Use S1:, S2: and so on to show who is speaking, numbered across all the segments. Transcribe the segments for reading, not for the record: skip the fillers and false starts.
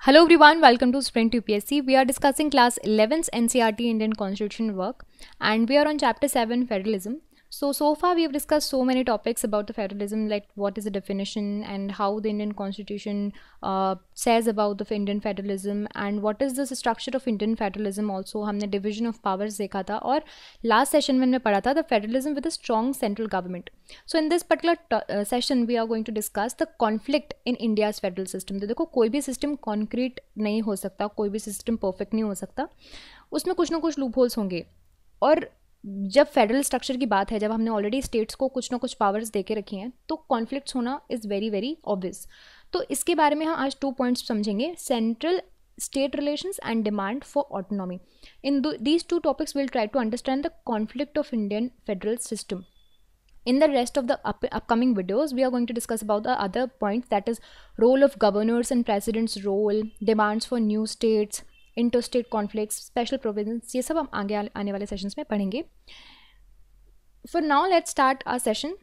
S1: Hello everyone, welcome to Sprint UPSC. We are discussing class 11's NCERT Indian Constitution work and we are on chapter 7 federalism. So far we have discussed so many topics about the federalism, like what is the definition and how the Indian Constitution says about the Indian federalism and what is the structure of Indian federalism. Also हमने division of powers देखा था और last session में हमने पढ़ा था the federalism with a strong central government. So in this particular session we are going to discuss the conflict in India's federal system. तो देखो कोई भी system concrete नहीं हो सकता, कोई भी system perfect नहीं हो सकता, उसमें कुछ ना कुछ loopholes होंगे. और जब फेडरल स्ट्रक्चर की बात है, जब हमने ऑलरेडी स्टेट्स को कुछ ना कुछ पावर्स दे के रखी हैं, तो कॉन्फ्लिक्ट्स होना इज़ वेरी वेरी ऑब्वियस. तो इसके बारे में हम आज 2 पॉइंट्स समझेंगे: central state relations and demand for autonomy. In these 2 topics will try to understand the conflict of Indian federal system. In the rest of the upcoming videos, we are going to discuss about the other points, that is role of governors and president's role, demands for new states, interstate conflicts, special provisions, ये सब हम आगे आने वाले sessions में पढ़ेंगे. For now let's start our session.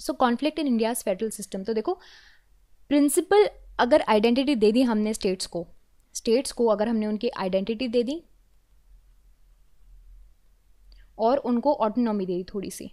S1: So conflict in India's federal system. तो देखो, प्रिंसिपल अगर आइडेंटिटी दे दी हमने स्टेट्स को अगर हमने उनकी आइडेंटिटी दे दी और उनको ऑटोनॉमी दे दी थोड़ी सी,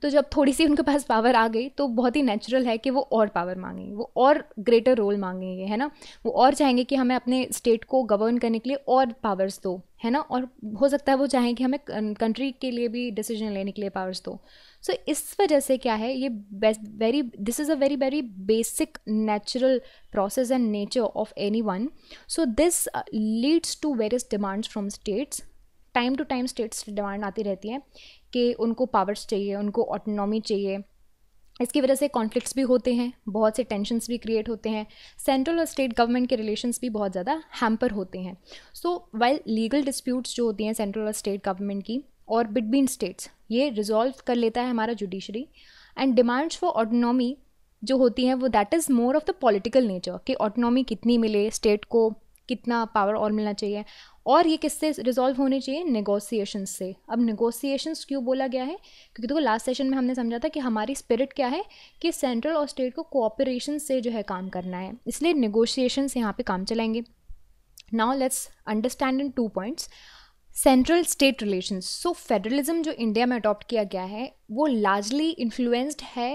S1: तो जब थोड़ी सी उनके पास पावर आ गई तो बहुत ही नेचुरल है कि वो और पावर मांगेंगे, वो और ग्रेटर रोल मांगेंगे, है ना. वो और चाहेंगे कि हमें अपने स्टेट को गवर्न करने के लिए और पावर्स दो, है ना. और हो सकता है वो चाहें कि हमें कंट्री के लिए भी डिसीजन लेने के लिए पावर्स दो. सो इस वजह से क्या है, ये this is a very very basic natural process and nature of any one. So this leads to various demands from states. Time to time states demand आती रहती है कि उनको पावर्स चाहिए, उनको ऑटोनॉमी चाहिए. इसकी वजह से कॉन्फ्लिक्ट्स भी होते हैं, बहुत से टेंशन्स भी क्रिएट होते हैं, सेंट्रल और स्टेट गवर्नमेंट के रिलेशंस भी बहुत ज़्यादा हैम्पर होते हैं. सो वाइल लीगल डिस्प्यूट्स जो होती हैं सेंट्रल और स्टेट गवर्नमेंट की और बिटवीन स्टेट्स, ये रिजॉल्व कर लेता है हमारा judiciary. And demands for autonomy जो होती हैं वो that is more of the political nature, कि ऑटोनॉमी कितनी मिले, स्टेट को कितना पावर और मिलना चाहिए. और ये किससे रिजॉल्व होने चाहिए? नेगोशिएशंस से. अब नेगोशिएशंस क्यों बोला गया है? क्योंकि देखो लास्ट सेशन में हमने समझा था कि हमारी स्पिरिट क्या है, कि सेंट्रल और स्टेट को कोऑपरेशन से जो है काम करना है, इसलिए नेगोशिएशन से यहाँ पे काम चलाएंगे. Now let's understand in 2 points. Central state relations. So federalism जो इंडिया में अडॉप्ट किया गया है वो लार्जली इन्फ्लुएंस्ड है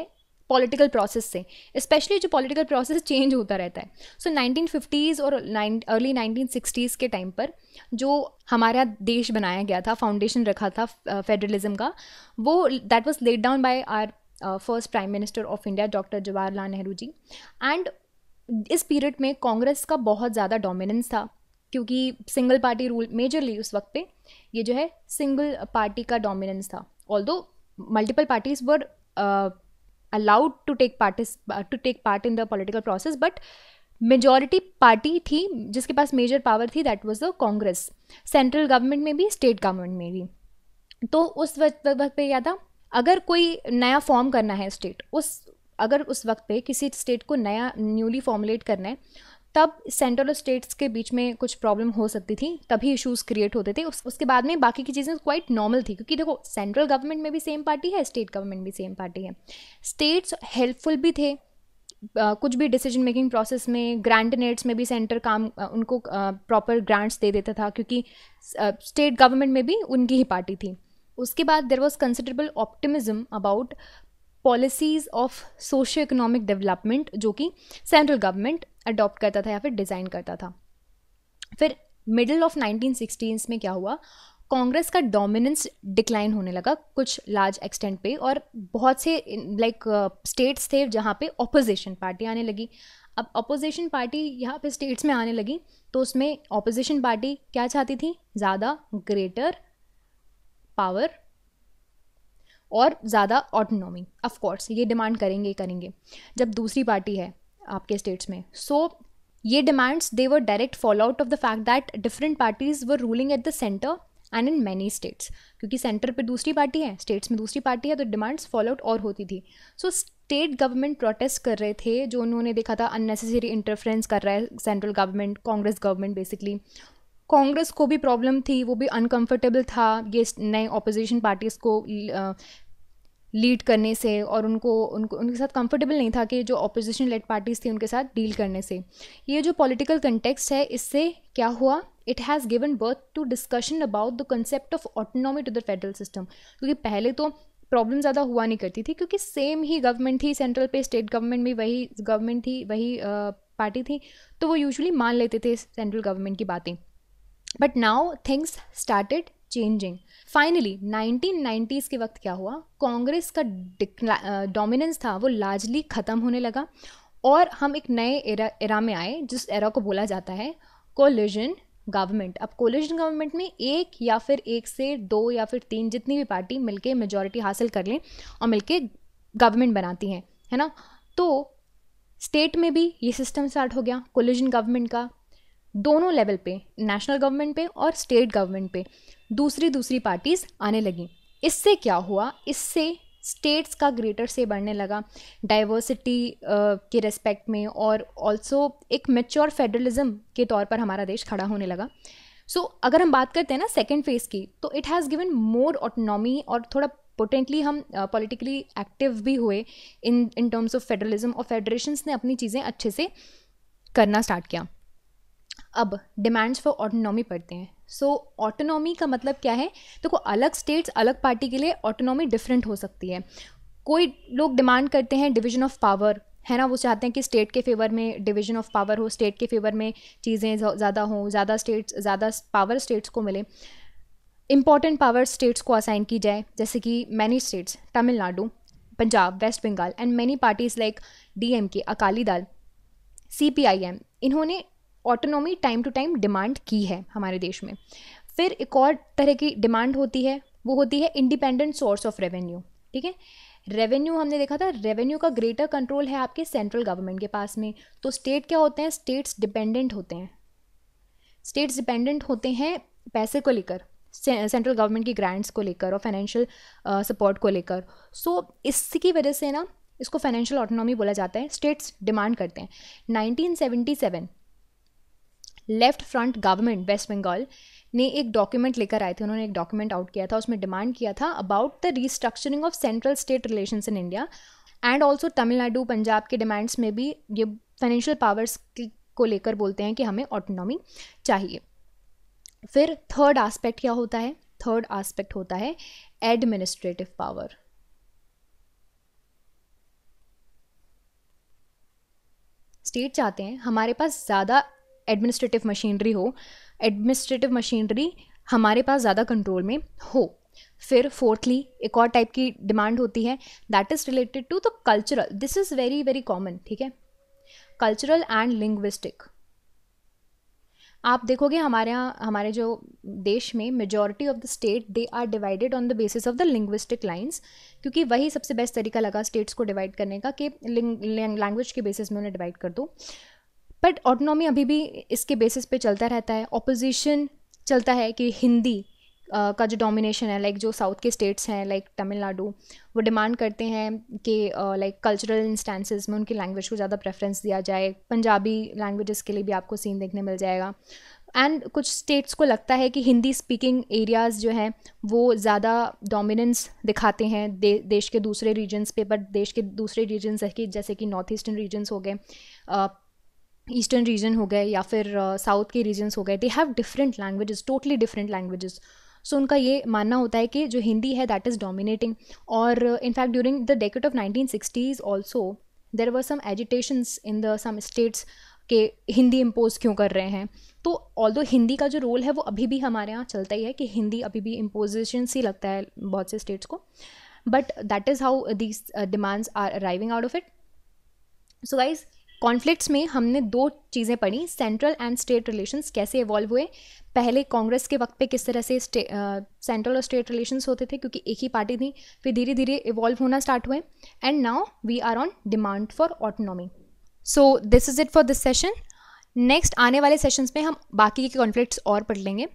S1: पॉलिटिकल प्रोसेस से, स्पेशली जो पॉलिटिकल प्रोसेस चेंज होता रहता है. सो 1950s और अर्ली 1960s के टाइम पर जो हमारा देश बनाया गया था, फाउंडेशन रखा था फेडरलिज्म का, वो that was laid down by our first prime minister of India doctor Jawaharlal Nehru ji. And इस पीरियड में कांग्रेस का बहुत ज़्यादा डोमिनेंस था, क्योंकि सिंगल पार्टी रूल मेजरली उस वक्त पे ये जो है सिंगल पार्टी का डोमिनेंस था. Although multiple parties were allowed to take part in the political process, but majority party थी जिसके पास मेजर पावर थी, that was the Congress. Central government में भी, स्टेट गवर्नमेंट में भी. तो उस वक्त पे क्या था, अगर कोई नया फॉर्म करना है स्टेट, अगर उस वक्त पे किसी स्टेट को नया न्यूली फॉर्मुलेट करना है, तब सेंट्रल और स्टेट्स के बीच में कुछ प्रॉब्लम हो सकती थी, तभी इश्यूज क्रिएट होते थे. उसके बाद में बाकी की चीज़ें क्वाइट नॉर्मल थी, क्योंकि देखो सेंट्रल गवर्नमेंट में भी सेम पार्टी है, स्टेट गवर्नमेंट भी सेम पार्टी है. स्टेट्स हेल्पफुल भी थे कुछ भी डिसीजन मेकिंग प्रोसेस में. ग्रांट नेट्स में भी सेंटर काम उनको प्रॉपर ग्रांट्स दे देता था, क्योंकि स्टेट गवर्नमेंट में भी उनकी ही पार्टी थी. उसके बाद there was considerable optimism about policies of socio economic development, जो कि सेंट्रल गवर्नमेंट अडॉप्ट करता था या फिर डिज़ाइन करता था. फिर मिडिल ऑफ 1960s में क्या हुआ, कांग्रेस का डोमिनेंस डिक्लाइन होने लगा कुछ लार्ज एक्सटेंट पे, और बहुत से स्टेट्स थे जहाँ पे ऑपोजिशन पार्टी आने लगी. अब ऑपोजिशन पार्टी यहाँ पे स्टेट्स में आने लगी, तो उसमें ऑपोजिशन पार्टी क्या चाहती थी? ज़्यादा ग्रेटर पावर और ज़्यादा ऑटोनॉमी. ऑफ कोर्स ये डिमांड करेंगे जब दूसरी पार्टी है आपके स्टेट्स में. सो ये demands they were direct follow out of the fact that different parties were ruling at the centre and in many states. क्योंकि सेंटर पे दूसरी पार्टी है, स्टेट्स में दूसरी पार्टी है, तो डिमांड्स फॉलो आउट और होती थी. सो स्टेट गवर्नमेंट प्रोटेस्ट कर रहे थे, जो उन्होंने देखा था अननेसेसरी इंटरफेरेंस कर रहा है central government, Congress government basically. Congress को भी प्रॉब्लम थी, वो भी अनकंफर्टेबल था ये नए ऑपोजिशन पार्टीज को लीड करने से, और उनको उनको उनके साथ कंफर्टेबल नहीं था कि जो ऑपोजिशन लेड पार्टीज़ थी उनके साथ डील करने से। ये जो पॉलिटिकल कंटेक्स्ट है, इससे क्या हुआ, it has given birth to discussion about the concept of autonomy to the federal system. क्योंकि पहले तो प्रॉब्लम ज़्यादा हुआ नहीं करती थी, क्योंकि सेम ही गवर्नमेंट थी, सेंट्रल पे स्टेट गवर्नमेंट भी वही गवर्नमेंट थी, वही पार्टी थी, तो वो यूजुअली मान लेते थे सेंट्रल गवर्नमेंट की बातें। But now things started changing. Finally 1990s के वक्त क्या हुआ, कांग्रेस का डोमिनेंस था वो लार्जली ख़त्म होने लगा, और हम एक नए एरा में आए, जिस एरा को बोला जाता है कोलिजन गवर्नमेंट। अब कोलिजन गवर्नमेंट में एक या फिर एक से दो या फिर तीन, जितनी भी पार्टी मिलके मेजॉरिटी हासिल कर लें और मिलके गवर्नमेंट बनाती हैं, है ना। तो स्टेट में भी ये सिस्टम स्टार्ट हो गया कोलिजन गवर्नमेंट का। दोनों लेवल पे, नेशनल गवर्नमेंट पे और स्टेट गवर्नमेंट पे दूसरी पार्टीज़ आने लगी। इससे क्या हुआ, इससे स्टेट्स का ग्रेटर से बढ़ने लगा डाइवर्सिटी के रेस्पेक्ट में, और ऑल्सो एक मैच्योर फेडरलिज्म के तौर पर हमारा देश खड़ा होने लगा। सो अगर हम बात करते हैं ना सेकेंड फेज़ की, तो it has given more autonomy, और थोड़ा पोटेंटली हम पॉलिटिकली एक्टिव भी हुए इन टर्म्स ऑफ फेडरलिज्म, और फेडरेशंस ने अपनी चीज़ें अच्छे से करना स्टार्ट किया। अब डिमांड्स फॉर ऑटोनॉमी पढ़ते हैं। सो ऑटोनॉमी का मतलब क्या है, देखो अलग स्टेट्स अलग पार्टी के लिए ऑटोनॉमी डिफरेंट हो सकती है। कोई लोग डिमांड करते हैं डिवीजन ऑफ पावर, है ना, वो चाहते हैं कि स्टेट के फेवर में डिवीजन ऑफ पावर हो, स्टेट के फेवर में चीज़ें ज़्यादा हों, ज़्यादा पावर स्टेट्स को मिले, इंपॉर्टेंट पावर स्टेट्स को असाइन की जाए, जैसे कि many states, Tamil Nadu, Punjab, West Bengal and many parties like DMK, Akali Dal, CPIM, इन्होंने autonomy time to time demand की है हमारे देश में। फिर एक और तरह की डिमांड होती है, वो होती है इंडिपेंडेंट सोर्स ऑफ रेवेन्यू। ठीक है, रेवेन्यू हमने देखा था, रेवेन्यू का ग्रेटर कंट्रोल है आपके सेंट्रल गवर्नमेंट के पास में। तो स्टेट क्या होते हैं, स्टेट्स डिपेंडेंट होते हैं। स्टेट्स डिपेंडेंट होते हैं पैसे को लेकर, सेंट्रल गवर्नमेंट की ग्रांट्स को लेकर और फाइनेंशियल सपोर्ट को लेकर। सो इसकी वजह से ना इसको फाइनेंशियल ऑटोनॉमी बोला जाता है। स्टेट्स डिमांड करते हैं। 1977 left front government West Bengal ने एक डॉक्यूमेंट लेकर आए थे, उन्होंने एक डॉक्यूमेंट आउट किया था, उसमें डिमांड किया था about the restructuring of central state relations in India, and also Tamil Nadu, Punjab के डिमांड्स में भी ये फाइनेंशियल पावर्स को लेकर बोलते हैं कि हमें ऑटोनॉमी चाहिए। फिर थर्ड एस्पेक्ट क्या होता है, थर्ड एस्पेक्ट होता है एडमिनिस्ट्रेटिव पावर। स्टेट चाहते हैं हमारे पास ज़्यादा एडमिनिस्ट्रेटिव मशीनरी हो, एडमिनिस्ट्रेटिव मशीनरी हमारे पास ज़्यादा कंट्रोल में हो। फिर फोर्थली एक और टाइप की डिमांड होती है, that is related to the cultural, this is very very common, ठीक है, कल्चरल एंड लिंग्विस्टिक। आप देखोगे हमारे जो देश में majority of the state they are divided on the basis of the linguistic lines, क्योंकि वही सबसे बेस्ट तरीका लगा स्टेट्स को डिवाइड करने का कि लैंग्वेज के बेसिस में उन्हें डिवाइड कर दो। बट ऑटोनॉमी अभी भी इसके बेसिस पे चलता रहता है। ऑपोजिशन चलता है कि हिंदी का जो डोमिनेशन है, लाइक जो साउथ के स्टेट्स हैं लाइक तमिलनाडु, वो डिमांड करते हैं कि लाइक कल्चरल इंस्टेंसेस में उनकी लैंग्वेज को ज़्यादा प्रेफरेंस दिया जाए। पंजाबी लैंग्वेजेस के लिए भी आपको सीन देखने मिल जाएगा। एंड कुछ स्टेट्स को लगता है कि हिंदी स्पीकिंग एरियाज़ जो हैं वो ज़्यादा डोमिनेंस दिखाते हैं देश के दूसरे रीजन्स पे, बट देश के दूसरे रीजन्स जैसे कि नॉर्थ ईस्टर्न रीजन्स हो गए, ईस्टर्न रीजन हो गए, या फिर साउथ के रीजन्स हो गए, they have different languages, totally different languages. So उनका ये मानना होता है कि जो हिंदी है दैट इज़ डोमिनेटिंग। और in fact during the decade of 1960s also there were some agitations in the some states के हिंदी इम्पोज क्यों कर रहे हैं। तो ऑल्दो हिंदी का जो रोल है वो अभी भी हमारे यहाँ चलता ही है कि हिंदी अभी भी इम्पोजिशन सी लगता है बहुत से स्टेट्स को, but that is how these demands are arriving out of it. So guys, conflicts में हमने दो चीज़ें पढ़ी, सेंट्रल एंड स्टेट रिलेशंस कैसे इवॉल्व हुए। पहले कांग्रेस के वक्त पे किस तरह से सेंट्रल और स्टेट रिलेशंस होते थे क्योंकि एक ही पार्टी थी, फिर धीरे धीरे इवॉल्व होना स्टार्ट हुए, and now we are on demand for autonomy. So this is it for this session. Next आने वाले सेशंस में हम बाकी के कॉन्फ्लिक्ट्स और पढ़ लेंगे।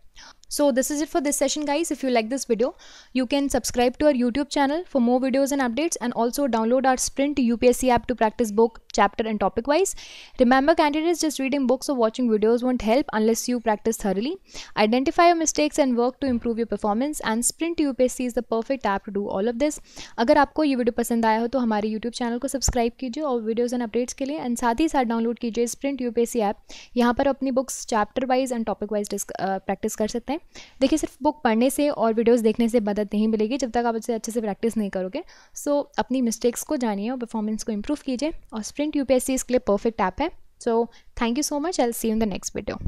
S1: So this is it for this session, guys. If you like this video, you can subscribe to our YouTube channel for more videos and updates, and also download our Sprint UPSC app to practice book, chapter and topic wise. Remember, candidates, just reading books or watching videos won't help unless you practice thoroughly. Identify your mistakes and work to improve your performance, and Sprint UPSC is the perfect app to do all of this. अगर आपको ये video पसंद आया हो तो हमारे YouTube channel को subscribe कीजिए और वीडियोज़ एंड अपडेट्स के लिए, एंड साथ ही साथ डाउनलोड कीजिए Sprint UPSC ऐप. यहाँ पर अपनी books chapter wise and topic wise practice कर सकते हैं. देखिए, सिर्फ बुक पढ़ने से और वीडियोस देखने से मदद नहीं मिलेगी जब तक आप इसे अच्छे से प्रैक्टिस नहीं करोगे. सो अपनी मिस्टेक्स को जानिए और परफॉर्मेंस को इंप्रूव कीजिए, और स्प्रिंट यूपीएससी इसके लिए परफेक्ट ऐप है. So thank you so much. I will see you in the next video.